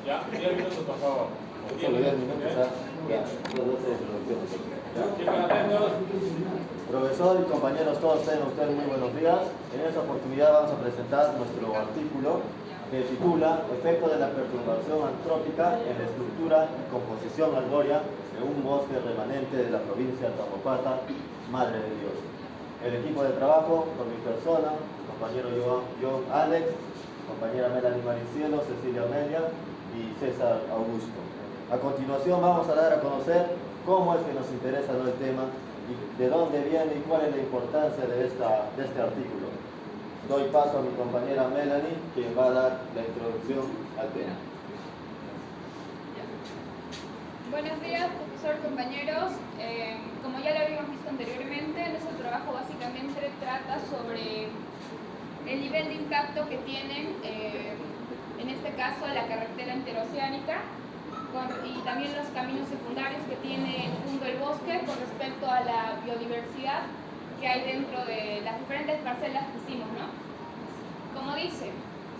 Ya, 10 minutos, por favor. Solo 10 minutos, ya. Chicos, atentos. Profesor y compañeros, todos tengan ustedes muy buenos días. En esta oportunidad vamos a presentar nuestro artículo que titula Efecto de la perturbación antrópica en la estructura y composición arbórea de un bosque remanente de la provincia de Tamaulipas, Madre de Dios. El equipo de trabajo, con mi persona, mi compañero John Alex, compañera Melanie Maricielo, Cecilia Amelia y César Augusto. A continuación vamos a dar a conocer cómo es que nos interesa el tema y de dónde viene y cuál es la importancia de este artículo. Doy paso a mi compañera Melanie, quien va a dar la introducción al tema. Buenos días, profesor, compañeros. Como ya lo habíamos visto anteriormente, nuestro trabajo básicamente trata sobre el nivel de impacto que tienen, en este caso, la carretera interoceánica y también los caminos secundarios que tiene junto al bosque con respecto a la biodiversidad que hay dentro de las diferentes parcelas que hicimos, ¿no? Como dice,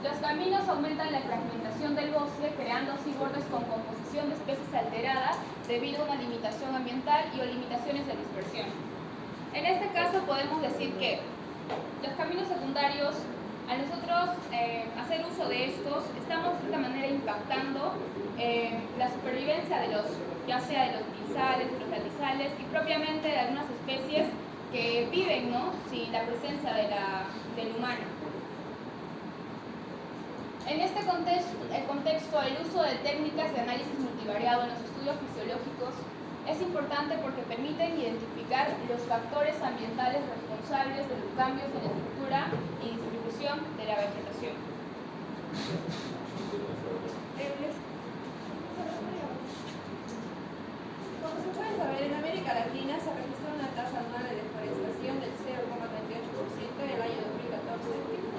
los caminos aumentan la fragmentación del bosque, creando así bordes con composición de especies alteradas debido a una limitación ambiental y o limitaciones de dispersión. En este caso podemos decir que los caminos secundarios, al nosotros hacer uso de estos, estamos de esta manera impactando la supervivencia de los, ya sea de los guisales, de los platizales y propiamente de algunas especies que viven, ¿no?, sin la presencia del humano. En este contexto, el uso de técnicas de análisis multivariado en los estudios fisiológicos es importante porque permiten identificar los factores ambientales responsables de los cambios en la estructura y distribución de la vegetación. Como se puede saber, en América Latina se registró una tasa anual de deforestación del 0,38% en el año 2014,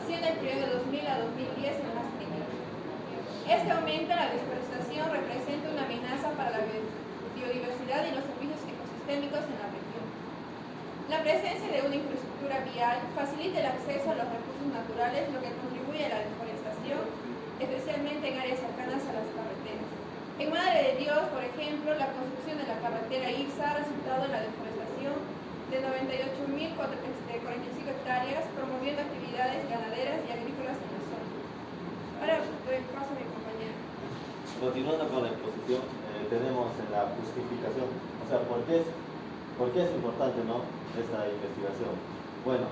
siendo el periodo de 2000 a 2010 el más pequeño. Este aumento en la deforestación representa una amenaza para la biodiversidad y los servicios ecosistémicos en la región. La presencia de una infraestructura vial facilita el acceso a los recursos naturales, lo que contribuye a la deforestación, especialmente en áreas cercanas a las carreteras. En Madre de Dios, por ejemplo, la construcción de la carretera IRSA ha resultado en la deforestación de 98.045 hectáreas, promoviendo actividades ganaderas y agrícolas en la zona. Ahora doy paso a mi compañero. Continuando con la exposición, tenemos en la justificación, o sea, ¿por qué es importante, ¿no?, esta investigación? Bueno,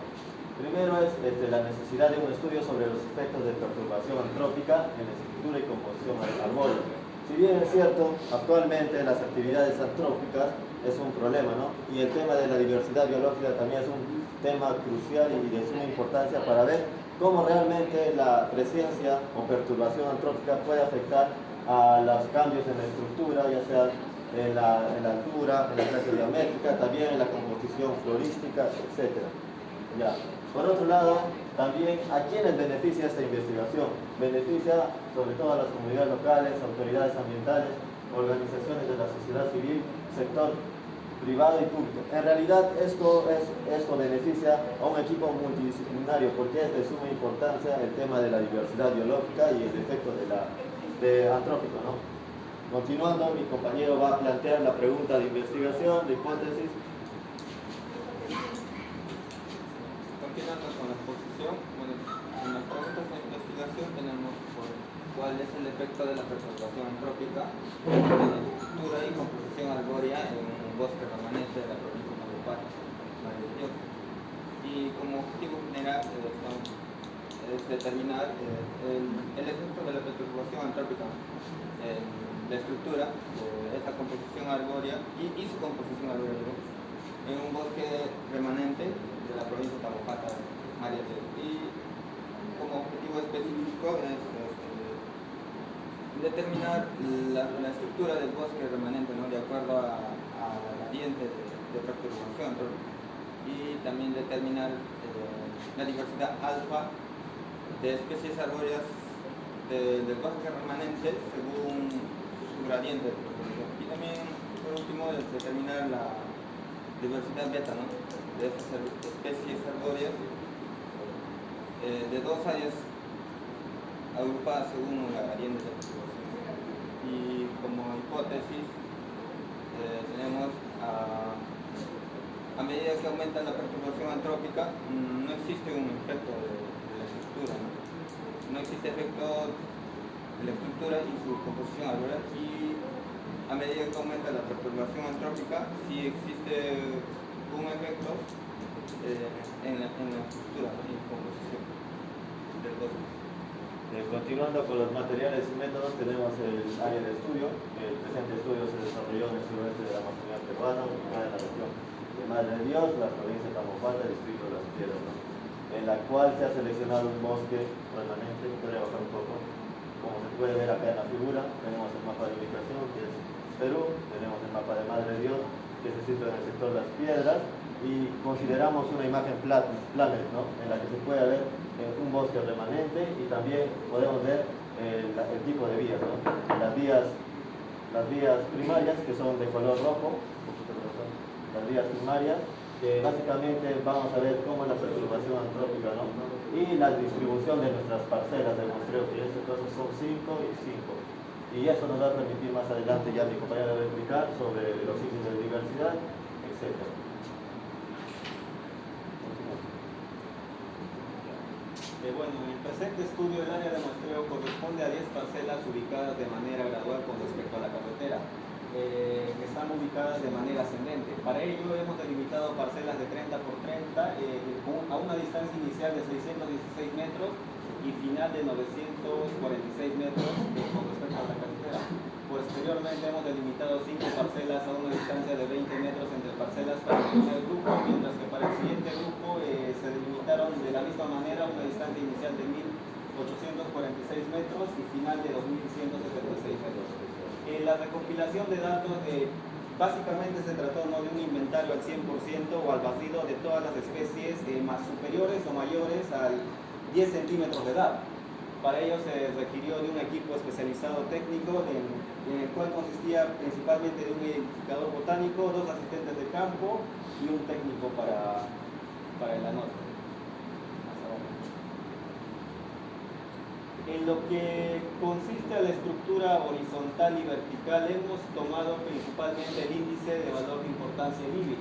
primero es la necesidad de un estudio sobre los efectos de perturbación antrópica en la estructura y composición arbórea. Si bien es cierto, actualmente las actividades antrópicas es un problema, ¿no?, y el tema de la diversidad biológica también es un tema crucial y de suma importancia para ver cómo realmente la presencia o perturbación antrópica puede afectar a los cambios en la estructura, ya sea en la altura, en la clase diamétrica, también en la composición florística, etc. Ya. Por otro lado, también a quiénes beneficia esta investigación. Beneficia sobre todo a las comunidades locales, autoridades ambientales, organizaciones de la sociedad civil, sector privado y público. En realidad esto beneficia a un equipo multidisciplinario porque es de suma importancia el tema de la diversidad biológica y el efecto de antrópico, ¿no? Continuando, mi compañero va a plantear la pregunta de investigación, de hipótesis. Continuando con la exposición, bueno, en las preguntas de investigación tenemos cuál es el efecto de la perturbación antrópica en la estructura y composición arbórea en un bosque remanente de la provincia de Tamaulipas, Madre de Dios. Y como objetivo general es determinar el efecto de la perturbación antrópica en la estructura, esta composición arbórea y su composición arbórea en un bosque remanente de la provincia de Tamaulipas, Madre de Dios. Y como objetivo específico es determinar la estructura del bosque remanente, ¿no?, de acuerdo a la gradiente de perturbación antrópica, y también determinar la diversidad alfa de especies arbóreas del bosque remanente según su gradiente de perturbación. Y también, por último, determinar la diversidad beta, ¿no?, de estas especies arbóreas de dos áreas agrupadas según la gradiente de perturbación. de la perturbación antrópica, no existe un efecto de la estructura, no existe efecto de la estructura y su composición alveolar, y a medida que aumenta la perturbación antrópica, sí existe un efecto en la estructura y composición del bosque. Continuando con los materiales y métodos, tenemos el área de estudio. El presente estudio se desarrolló en el suroeste de la Amazonía peruana, ubicada en la región de Madre de Dios, la provincia de Tamaulipas, el distrito de Las Piedras, ¿no? En la cual se ha seleccionado un bosque permanente. Voy a bajar un poco. Como se puede ver acá en la figura, tenemos el mapa de ubicación, que es Perú, tenemos el mapa de Madre de Dios, que se sitúa en el sector de Las Piedras, y consideramos una imagen planes, ¿no? En la que se puede ver un bosque remanente, y también podemos ver el tipo de vías, ¿no? Las vías primarias, que son de color rojo, las vías primarias, que básicamente vamos a ver cómo es la perturbación antrópica, ¿no? Y la distribución de nuestras parcelas de muestreo, que en este caso son 5 y 5. Y eso nos va a permitir más adelante, ya mi compañera va a explicar sobre los índices de diversidad, etc. Bueno, en el presente estudio el área de muestreo corresponde a 10 parcelas ubicadas de manera gradual con respecto a la carretera, que están ubicadas de manera ascendente. Para ello hemos delimitado parcelas de 30 por 30 a una distancia inicial de 616 metros y final de 946 metros con respecto a la carretera. Posteriormente hemos delimitado 5 parcelas a una distancia de 20 metros entre parcelas para el primer grupo, mientras que para el siguiente grupo se delimitaron de la misma manera una distancia inicial de 1846 metros y final de 2176 metros. La recopilación de datos básicamente se trató no de un inventario al 100% o al vacío de todas las especies más superiores o mayores a 10 centímetros de edad. Para ello se requirió de un equipo especializado técnico en el cual consistía principalmente de un identificador botánico, 2 asistentes de campo y un técnico para el anote. En lo que consiste a la estructura horizontal y vertical, hemos tomado principalmente el índice de valor de importancia LIBI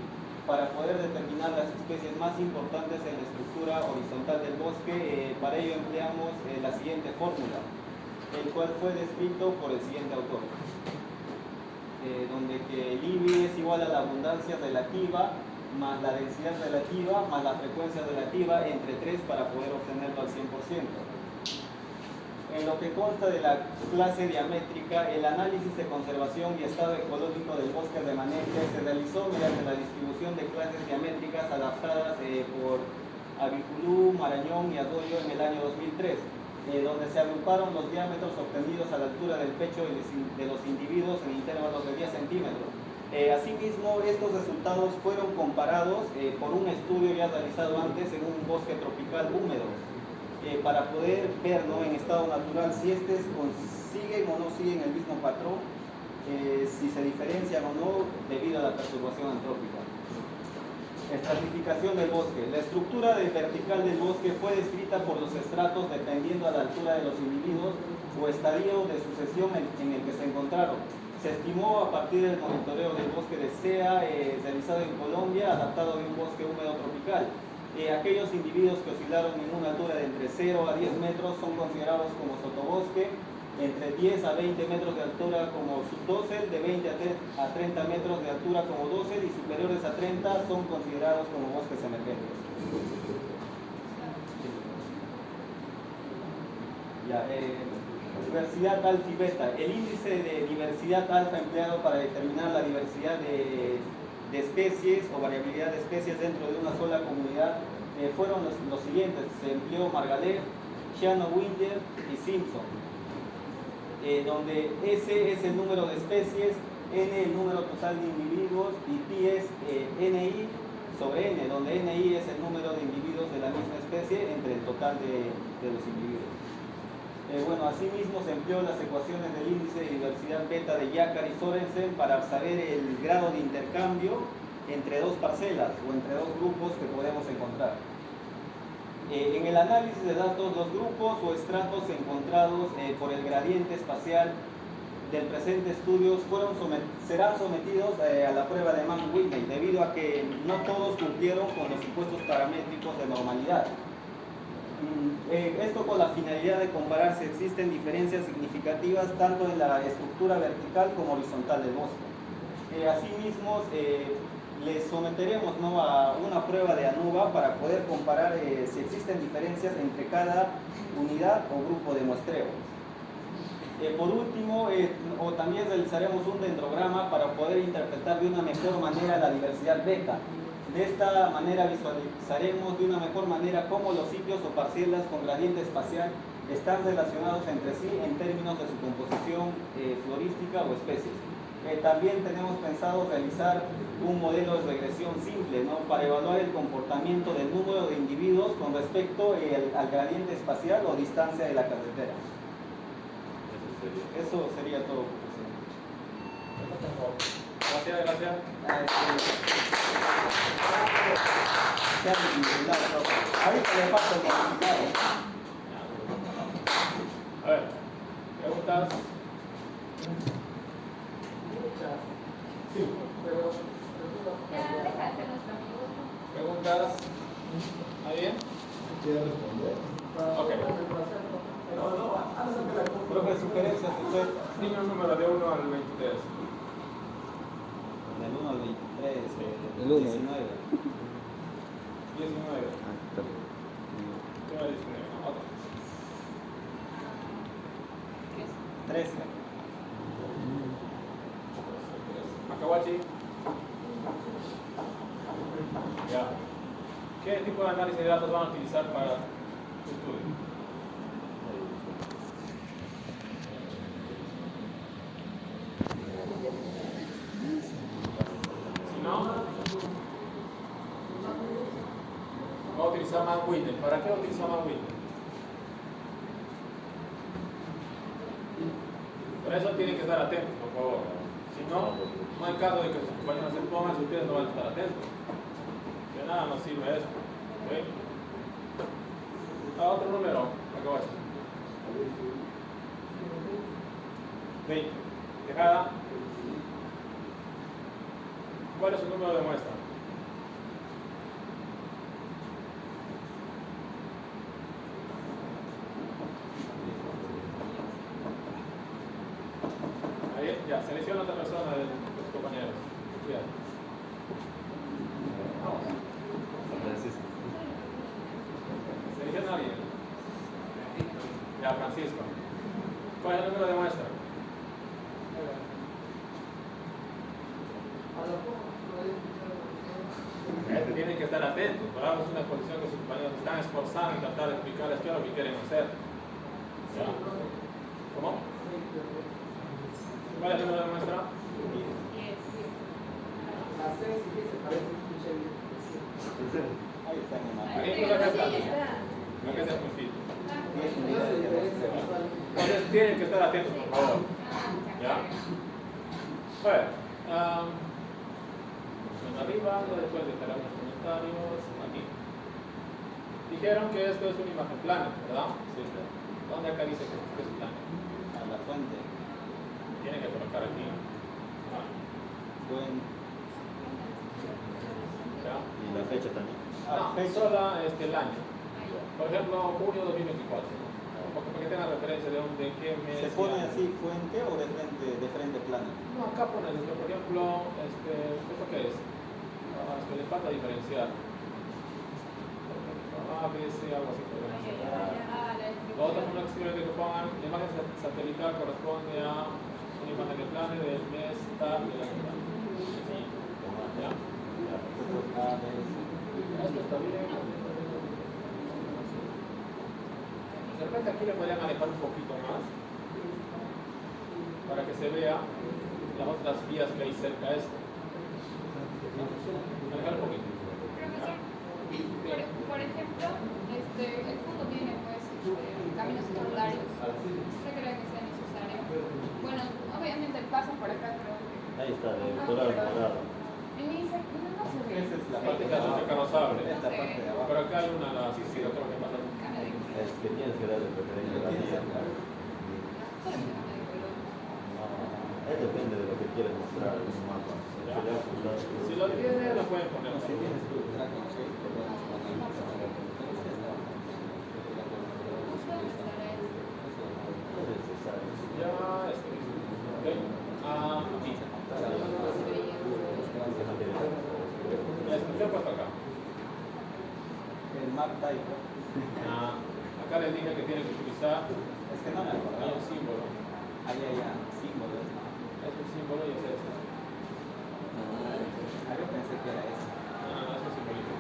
para poder determinar las especies más importantes en la estructura horizontal del bosque. Para ello empleamos la siguiente fórmula, el cual fue descrito por el siguiente autor, donde que LIBI es igual a la abundancia relativa más la densidad relativa más la frecuencia relativa entre 3 para poder obtenerlo al 100%. En lo que consta de la clase diamétrica, el análisis de conservación y estado ecológico del bosque remanente se realizó mediante la distribución de clases diamétricas adaptadas por Aviculú, Marañón y Arroyo en el año 2003, donde se agruparon los diámetros obtenidos a la altura del pecho de los individuos en intervalos de 10 centímetros. Asimismo, estos resultados fueron comparados por un estudio ya realizado antes en un bosque tropical húmedo, para poder ver, ¿no?, en estado natural si estos consiguen o no siguen el mismo patrón, si se diferencian o no debido a la perturbación antrópica. Estratificación del bosque. La estructura vertical del bosque fue descrita por los estratos dependiendo a la altura de los individuos o estadio de sucesión en el que se encontraron. Se estimó a partir del monitoreo del bosque de SEA realizado en Colombia, adaptado de un bosque húmedo tropical. Aquellos individuos que oscilaron en una altura de entre 0 a 10 metros son considerados como sotobosque, entre 10 a 20 metros de altura como subdosel, de 20 a 30 metros de altura como dosel y superiores a 30 son considerados como bosques emergentes. Diversidad alfa y beta. El índice de diversidad alfa empleado para determinar la diversidad de especies o variabilidad de especies dentro de una sola comunidad fueron los siguientes. Se empleó Margalef, Shannon Winger y Simpson, donde S es el número de especies, N el número total de individuos y Pi es NI sobre N, donde NI es el número de individuos de la misma especie entre el total de los individuos. Asimismo se empleó las ecuaciones del índice de diversidad beta de Yakar y Sorensen para saber el grado de intercambio entre dos parcelas o entre dos grupos que podemos encontrar. En el análisis de datos, los grupos o estratos encontrados por el gradiente espacial del presente estudio serán sometidos a la prueba de Mann-Whitney, debido a que no todos cumplieron con los supuestos paramétricos de normalidad. Esto con la finalidad de comparar si existen diferencias significativas tanto en la estructura vertical como horizontal del bosque. Asimismo, les someteremos, ¿no?, a una prueba de ANUVA para poder comparar si existen diferencias entre cada unidad o grupo de muestreo. Por último, también realizaremos un dendrograma para poder interpretar de una mejor manera la diversidad beta. De esta manera visualizaremos de una mejor manera cómo los sitios o parcelas con gradiente espacial están relacionados entre sí en términos de su composición florística o especies. También tenemos pensado realizar un modelo de regresión simple, ¿no?, para evaluar el comportamiento del número de individuos con respecto al gradiente espacial o distancia de la carretera. Eso sería todo, profesor. Gracias. Ahorita le paso el comunicado. A ver, preguntas. Sí. Ya, deja de hacer nuestro amigo. ¿Preguntas? ¿Alguien? ¿Quiere responder? Ok. Profe, sugerencias, usted. Dime un número de 1 al 23. Del 1 al 23, El 1. 19. 19. ¿Qué va 19? Otro. 13. Macahuachi. Ya. ¿Qué tipo de análisis de datos van a utilizar para su estudio? Si no, va a utilizar Mann-Whitney. ¿Para qué utiliza Mann-Whitney? Por eso tienen que estar atentos, por favor. Si no, no hay caso de que sus compañeros se pongan si ustedes no van a estar atentos. De nada nos sirve eso. ¿Okay? Otro número, acá va. 20. Dejada. ¿Cuál es su número de muestra? Ahí, ya, selecciona a otra persona de los compañeros. Cuidado. Vamos. Selecciona a alguien. Ya, Francisco. ¿Cuál es el número de muestra? Tienen que estar atentos. Por ahora es una exposición que sus compañeros están esforzando en tratar de explicarles qué es lo que quieren hacer. ¿Ya? ¿Cómo? ¿Cuál es el número de muestra? Ahí está mi mamá. Aquí Sí, está. está. No que sea puntito. 10 unidades de muestreo. Entonces tienen que estar atentos, por favor. ¿Ya? Bueno, arriba, después dejarán los comentarios. Aquí. Dijeron que esto es una imagen plana, ¿verdad? Sí. ¿Dónde acá dice que es plana? A la fuente. Tienen que colocar aquí. Buen. ¿Ya? Y la fecha también. No, solo el año. Por ejemplo, junio 2024. Porque tenga referencia de dónde, qué mes. ¿Se pone así fuente o de frente plana? No, acá ponen, por ejemplo, ¿esto qué es? Es que le falta diferenciar. A, B, C, algo así. Lo otro es una expresión que pongan, la imagen satelital corresponde a una imagen de plano del mes tal de la ciudad. ¿Ya? Esto está bien. De repente aquí le podrían alejar un poquito más para que se vea las otras vías que hay cerca a esto. Alejar un poquito. Profesor, por ejemplo, el fondo tiene pues caminos secundarios. ¿Usted cree que sea necesario? Bueno, obviamente pasan por acá, pero Ahí está, de color morado. no se ve. Esa es la Parte parte que de es abajo. recarrozable. Esta parte de abajo. Pero acá hay una, sí, yo creo que pasa. Es que tienes que darle preferencia a la Tienes vía. que- quieres mostrar en un mapa. Ya. Si lo tiene, lo pueden poner. No, si tienes tu track and trace, te puedes poner No es necesario. Ya, ok. Aquí. Ya, ¿qué he puesto acá? el map type. Acá les dije que tienen que utilizar Es que no me hay acuerdo. un símbolo. Ahí hay símbolos, ¿no? Es un símbolo y es ese. Ah, yo pensé que era eso. Es un simbolito.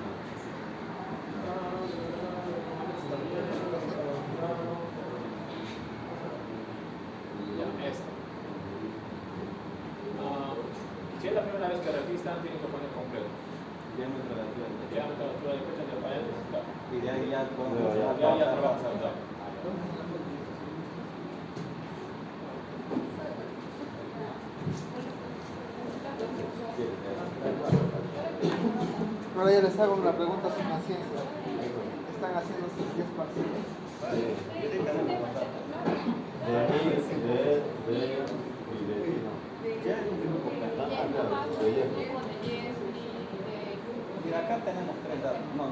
Ya, esto. Si es la primera vez que registran, tienen que poner completo. Diámetro de altura del techo. Diámetro, altura de pecho, de paredes, claro. Y de ahí ya podemos Ya trabajamos acá. Ahora ya les hago una pregunta sobre la ciencia. Están haciendo sus 10 parciales. Mira, acá tenemos tres datos, no,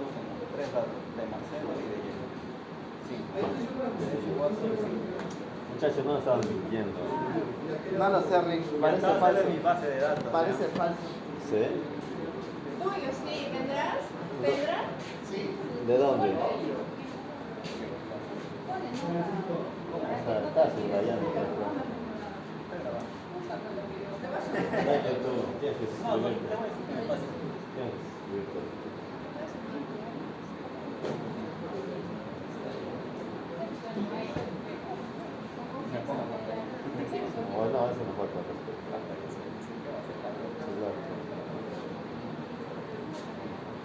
tres datos, de Marcelo y de Diego. Sí. Muchachos, no estaban mintiendo. No lo sé, Rick. Parece Acá falso. sale mi base de datos. Parece falso. ¿Sí? Tuyo, sí, ¿vendrás? ¿Vendrá? Sí. ¿De dónde? Está subrayando. Tienes que No, no, te voy a escribir. decir que me pase. Tienes que escribir todo. Me pongo papel. O no, eso no falta respeto.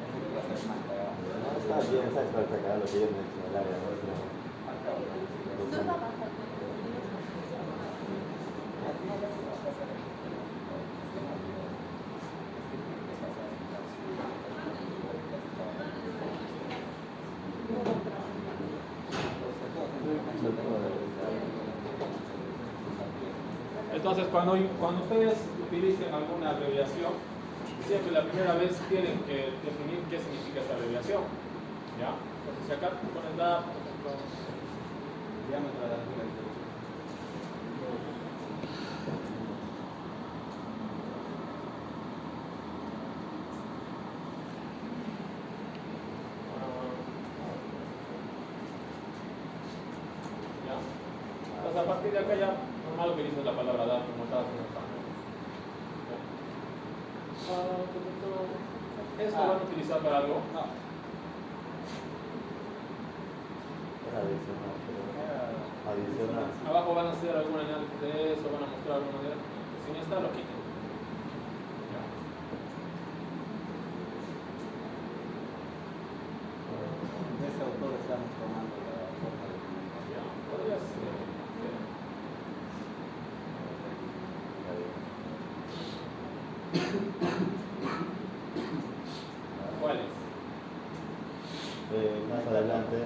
No, está bien, sabes para sacar lo que yo me he hecho en el área. Entonces, cuando ustedes utilicen alguna abreviación, siempre la primera vez tienen que definir qué significa esa abreviación. ¿Ya? Entonces, si acá ponen DAP, por ejemplo, Diámetro de la altura del techo. ¿ya? Entonces, a partir de acá ya normal utilizan la palabra DAP como está haciendo acá. ¿Ya? ¿Esto van a utilizar para algo? No, Era adicional, pero adicional. Abajo van a hacer algún análisis de eso, van a mostrar alguna manera. Si no está, lo quiten. ¿Ya? de ese autor estamos tomando la forma de ¿Ya? Podría ser. ¿Cuáles? Más adelante,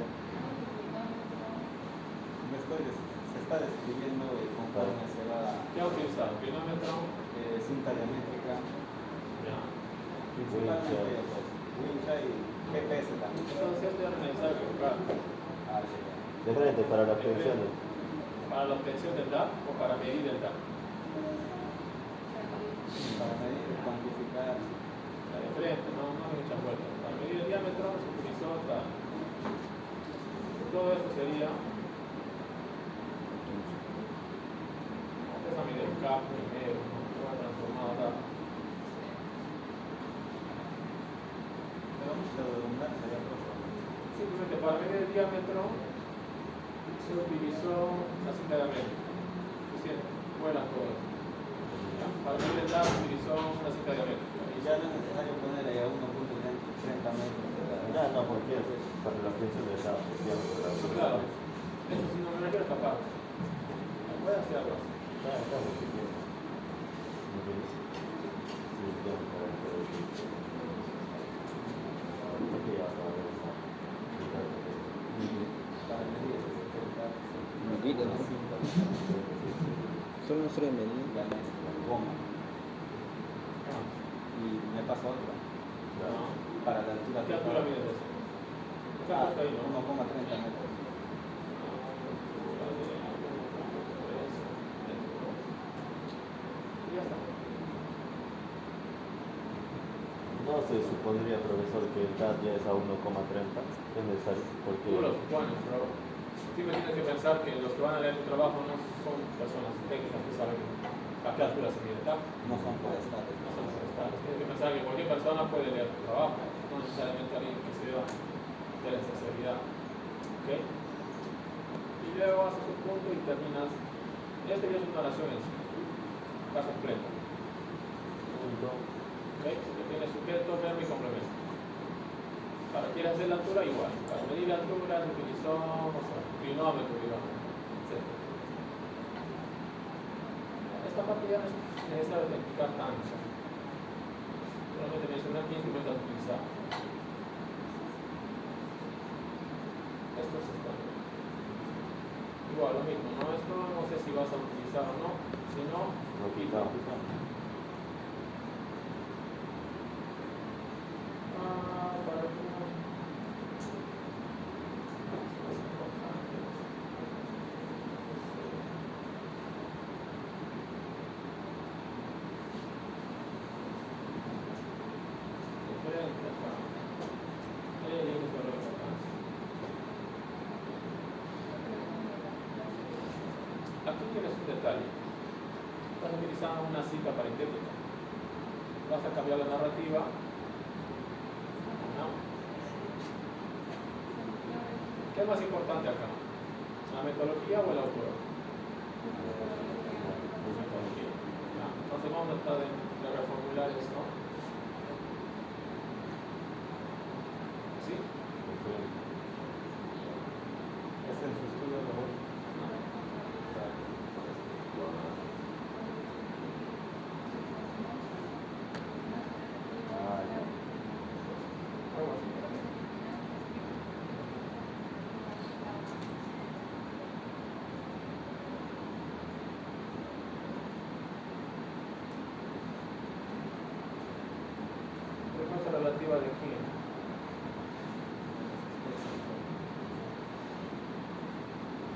se está describiendo conforme se va ¿Qué ha utilizado? ¿Kilómetro? cinta diamétrica, ¿Ya? principalmente wincha y GPS también. Entonces, esto ya analizar equivocar. Ah, ya, ya. de frente para la obtención de ¿Para la obtención del DAP o para medir el DAP? Para medir y cuantificar. La de frente, no hay muchas vueltas. Para medir el diámetro se utilizó hasta. Todo esto sería. Esa medir el CAP primero, ¿no? Lo va transformado a DAP. Pero mucha redundancia ya puesto. Simplemente para medir el diámetro se utilizó la cinta diamétrica. Suficiente, vuelan todas. ¿Ya? Para medir el DAP se utilizó una cinta diamétrica. Y ya no es necesario poner ahí a 1.30 metros. Ya, no, porque es para la obtención de esa diámetro de la altura. Claro, eso sí no me refiero a escapar. Puede hacer algo así. Está muy bien. Muy bien. Sí, diámetro de la altura. Aquí ya va a ver esa. Para medir ese Medida, ¿no? Solo no solo medida. goma. y me paso otra Claro. para la altura ¿Qué altura mides eso? ¿Qué Ah, altura ahí, no? 1,30 metros. Y ya está. No se supondría, profesor, que el CAD ya es a 1,30. Es necesario, porque... Tú lo supones, pero sí me tienes que pensar que los que van a leer tu trabajo no son personas técnicas que saben a qué altura se mide el CAD. No son forestales. No son forestales. Tienes que pensar que cualquier persona puede leer tu trabajo, no necesariamente alguien que se de la especialidad. ¿Ok? Y luego haces un punto y terminas. Este ya es una oración en sí. Está completa. Punto. ¿Ok? Porque tiene sujeto, verbo y complemento. Para quieres hacer la altura, igual. Para medir la altura se utilizó, no sé, clinómetro, digamos, etc. Esta parte ya no es necesario explicar tanto. Solamente mencionar qué instrumentos utilizar. Esto es estándar. Igual, lo mismo, ¿no? Esto no sé si vas a utilizar o no. Si no, Lo quitamos. para que aquí tienes un detalle. Estás utilizando una cita parentética. Vas a cambiar la narrativa. ¿No? ¿Qué es más importante acá? ¿La metodología o el autor? La metodología. ¿Ya? Entonces vamos a tratar de reformular esto. ¿Sí? Es en su estudio de hoy. Frecuencia relativa de aquí.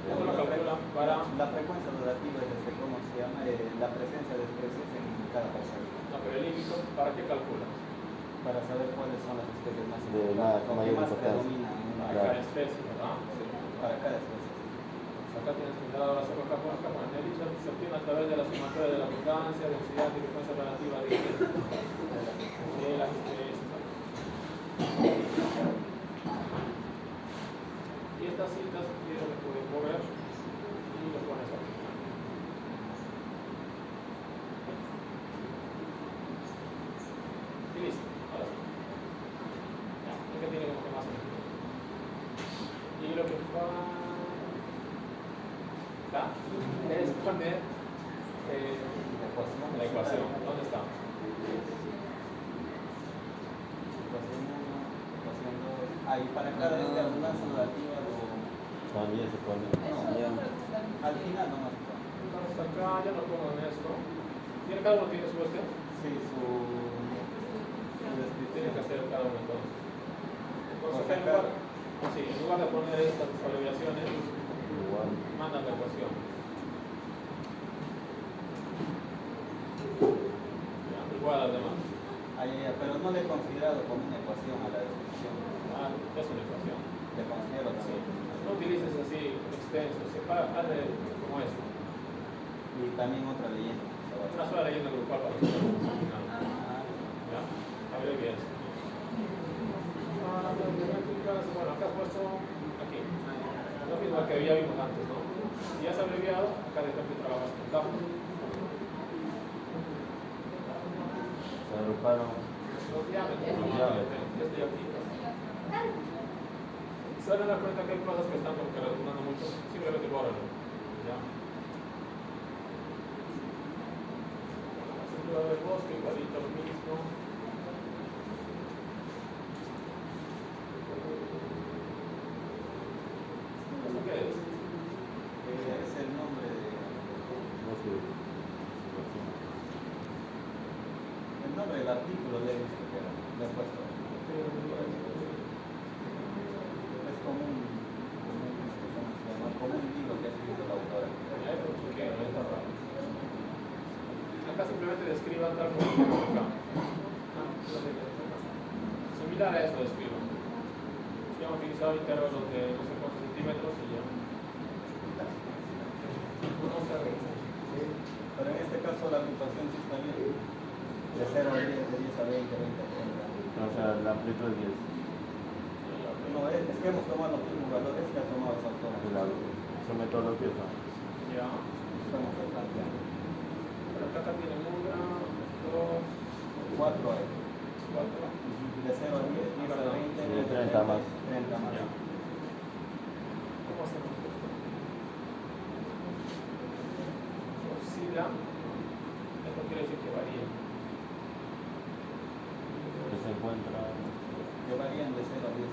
¿Cómo lo calculan para? La frecuencia relativa es ¿cómo se llama? La presencia de especies en cada persona. No, pero el límite, ¿para qué calculas? Para saber cuáles son las especies más De importantes, mayor o que más importancia. predominan en una Para cada especie, ¿verdad? Sí, para cada especie. Pues acá tienes que dar la sopa acá por el se obtiene a través de la sumatoria de la abundancia, densidad y frecuencia relativa de las especies. Y estas citas quiero que puedes mover y lo pones aquí. Y listo, ahora sí. Ya, es que tiene como que más sentido. Y lo que es poner la ecuación. ¿Dónde está? Ahí para cada vez de abundancia relativa También se pone. al final nomás. Entonces acá ya lo pongo en esto. ¿Tiene cada uno tiene su este? Sí, su Tiene que hacer cada uno entonces. Entonces O sea, acá en lugar de poner estas abreviaciones, Igual. mandan la ecuación. Ya, igual a las demás. Pero no le he considerado como una ecuación a la descripción. Ah, es una ecuación. Le considero Sí. también. No utilices así extenso, separa, hazle como esto. Y también otra leyenda. Una sola leyenda grupal para los que no ¿ya? Abrevias. Bueno, acá has puesto aquí. Lo mismo que ya vimos antes, ¿no? Si ya has abreviado, acá de ejemplo trabajas con tablas. Se agruparon. Los diámetros. Los diámetros. Este y aquí. Se van a dar cuenta que hay cosas que están como que redundando mucho. Simplemente bórralo. ¿Ya? La estructura del bosque, igualito lo mismo. ¿Eso qué es? Es el nombre de. No sé. El nombre nombre del artículo le he visto que le he puesto. Es como un, ¿cómo se llama? Como un libro que ha escrito la autora. Acá simplemente describan tal como acá. Similar a eso describan. Si han utilizado intervalos de no sé cuántos centímetros y ya. No sé. Pero en este caso la agrupación sí está bien. De 0 a 10, de 10 a 20, 20 a 30. O sea, la amplitud es 10. No, es que hemos tomado los mismos valores que ha tomado esa autora. Su metodología. Ya. Estamos replanteando. Pero acá tiene 1, 2, 4 hay. 4. De 0 a 10, 10 a 20, Sí, 30 más. 30 más. Ya. ¿Cómo hacemos esto? Oscila. Esto quiere decir que varía. Que se encuentra. Que varían de 0 a 10.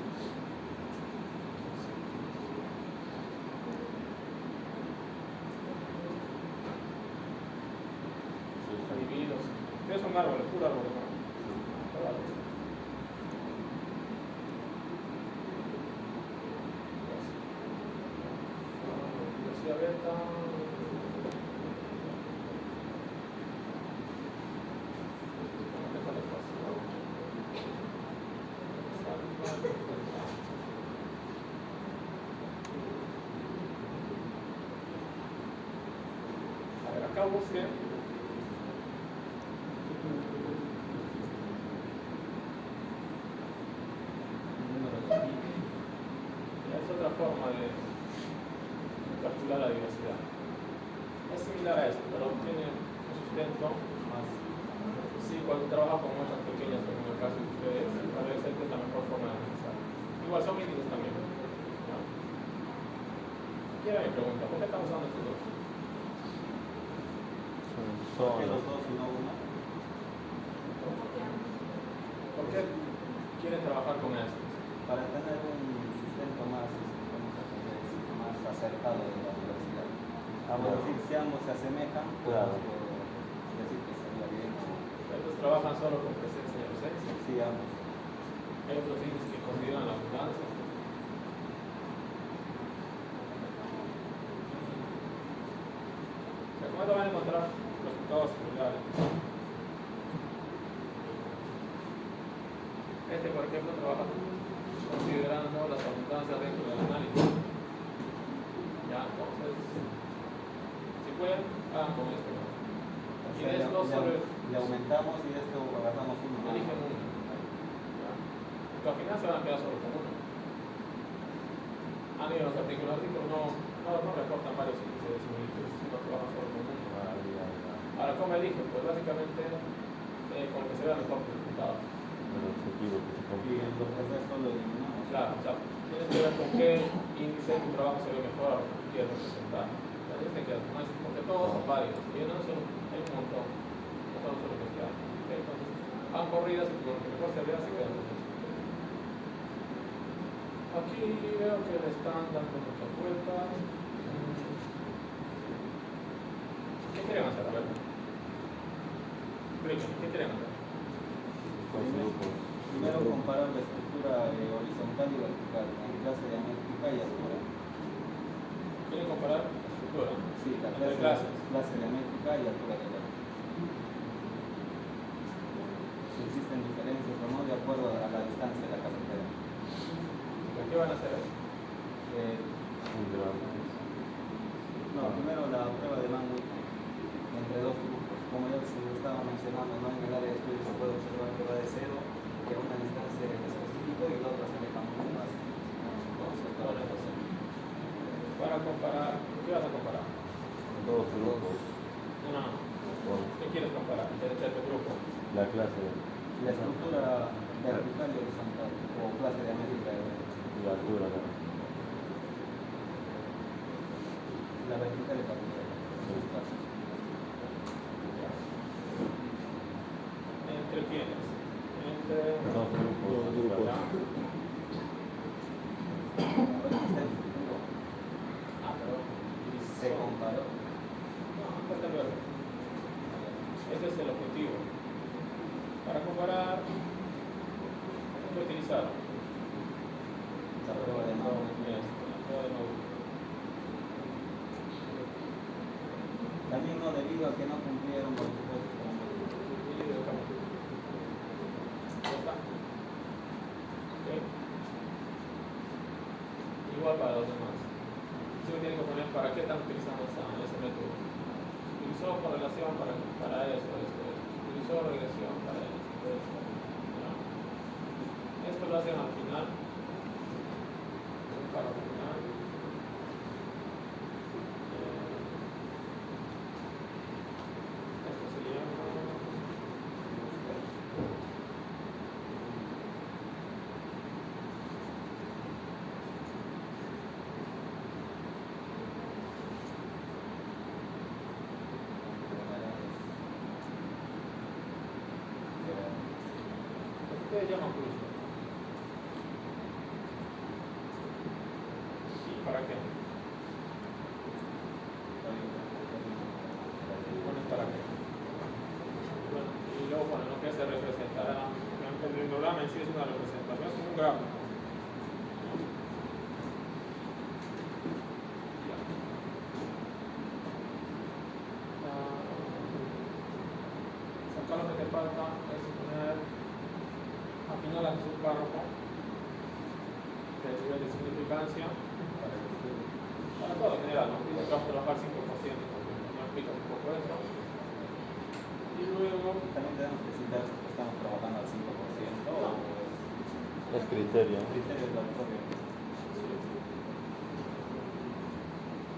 Divididos. Ustedes son árboles, puro árbol, ¿no? Todo árbol. Velocidad beta. A ver, acá busquen. Es otra forma de calcular la diversidad. Es similar a esto, pero tiene un sustento más. Sí, cuando trabaja con muestras pequeñas, como en el caso de ustedes, a veces es la mejor forma de analizar. Igual son índices también. ¿No? Y ahora mi pregunta, ¿por qué estamos usando estos dos? ¿Por qué los dos y no uno? ¿Por qué quieren trabajar con estos? Para tener un sustento más, vamos a poner decir, más acercado de la diversidad. Por decir, si ambos se asemejan, pues Claro. decir que sería bien. Estos trabajan solo con presencia y ausencia. Sí, ambos. Hay otros índices que consideran la abundancia. ¿Cómo te van a encontrar resultados similares? Este, por ejemplo, trabaja considerando las abundancias dentro del análisis. Ya, entonces, si pueden, hagan con esto. O Y sea, de esto solo le aumentamos y de esto agarramos uno. eligen uno. Ya. Porque al final se van a quedar solo con uno. Y los articuladores no reportan varios índices de similitud, sino que van solo con uno. Ahora, ¿cómo eligen? Pues básicamente con el que se vea mejor resultado. El objetivo que se Y cumple. entonces esto lo eliminamos. Claro, o sea, tienes que ver con qué índice tu trabajo se ve mejor a lo que quieres representar. O sea, tienes que quedar con eso, porque todos son válidos. Y no son, hay un montón. No son solo que quedan. ¿Okay? Entonces, van corridas y con lo que mejor se vea se quedan con eso. Aquí veo que le están dando muchas vueltas. ¿Qué quieren hacer? A ver. Explíquenme, ¿qué quieren hacer? Primero comparar la estructura horizontal y vertical en clase diamétrica y altura. ¿Quieren comparar la estructura? Sí, la Entre clase clases. diamétrica y altura de la. Si existen diferencias o no de acuerdo a la distancia de la carretera. ¿Qué van a hacer? No, primero la prueba de Mann entre dos grupos. Como ya se estaba mencionando, ¿no? En el área de estudio se puede observar que va de cero, que a una distancia específica y la otra se aleja mucho más. Para comparar, ¿qué vas a comparar? Dos grupos. No. ¿Qué quieres comparar? ¿Quieres tu grupo? La clase La estructura vertical y horizontal, o clase diamétrica y la altura. la vertical y la altura. Sus clases. ¿Entre quiénes? Entre Dos grupos. Ya. Pero Se comparó. no, hasta luego. Ese es el objetivo. Para comparar, voy a utilizar La prueba de nuevo. la prueba de nuevo. También no debido a que no cumplieron con los supuestos como Ya está. Ok. Igual para los demás. Sí, tienen que poner para qué están utilizando ese método. Utilizó correlación para esto. Utilizó regresión para esto. ¿Ya? Esto lo hacen al final. Un párrafo final. Esto se llama. Ustedes llaman cruce. ¿Y para qué? Ponen para qué. Bueno, y luego ponen lo que se representará. El programa en sí es una representación, es un gráfico. Ya. Acá lo que te falta es poner al final haces un párrafo del nivel de significancia para todo en general, ¿no? Dice que vamos a trabajar 5%, porque no explicas un poco eso. Y luego, también tenemos que citar que estamos trabajando al 5% o Es criterio. es criterio de la propia. sí.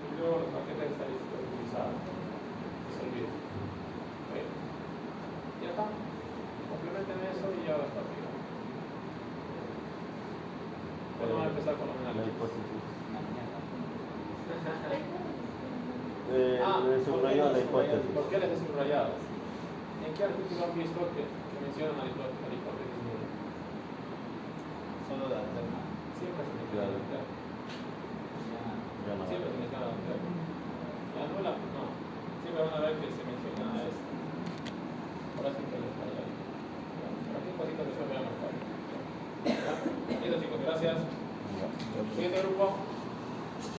Y luego los paquetes estadísticos utilizados. No se olviden. ¿Ok? Ya está. Complementen eso y ya va a estar bien. Bueno, vamos a empezar con los La análisis. hipótesis. Mañana. Subrayó la hipótesis. ¿Por qué les he subrayado? ¿En qué artículo han visto que mencionan la hipótesis nula? Solo de alterna. Siempre se menciona la alterna. Ya. Ya no. Siempre se menciona la alterna. La nula, no. Siempre van a ver que se menciona